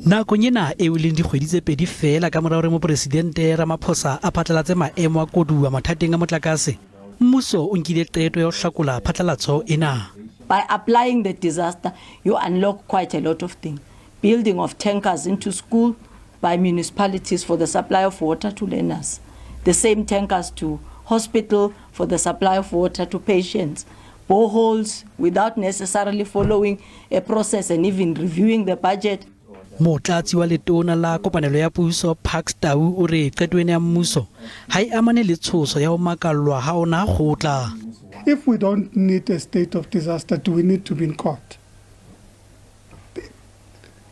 Nakong ena eo leng dikgwedi tse pedi fela ka morao hore mopresidente Ramaphosa a phatlalatse maemo a koduwa mathateng a motlakase, mmuso o nkile qeto ya ho hlakola phatlalatso ena. By applying the disaster, you unlock quite a lot of things. Building of tankers into school by municipalities for the supply of water to learners. The same tankers to hospital for the supply of water to patients. Boreholes without necessarily following a process and even reviewing the budget. Motlatsi wa Letona la kopanelo ya puso Taolo o re qeto ena ya mmuso ha e amane le tshoso ya ho makallwa ha ona kgotla. If we don't need a state of disaster, do we need to be in court?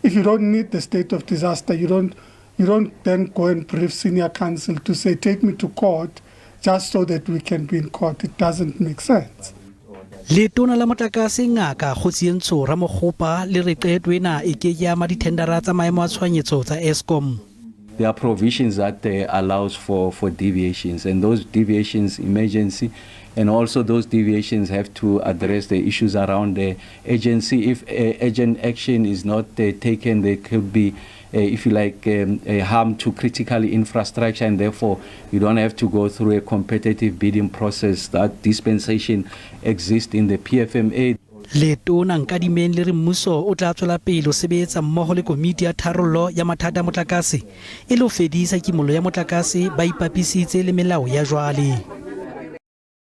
If you don't need the state of disaster, you don't then go and brief senior counsel to say, take me to court just so that we can be in court. It doesn't make sense. Letona la motlakase ngaka kgotsofetse Ramokgopa le re qeto ena e ke ya ma dithendara tsa maemo a tshwanyetso tsa Eskom. There are provisions that allows for deviations, and those deviations, emergency, and also those deviations have to address the issues around the agency. If urgent action is not taken, there could be, if you like, a harm to critical infrastructure, and therefore you don't have to go through a competitive bidding process. That dispensation exists in the PFMA. Letona Nkadimeng le re mmuso o tla tswela pele ho sebetsa mmoho le komiti ya tharollo ya mathata a motlakase e le ho fedisa kimollo ya motlakase ba ipapisitse le melao ya jwale.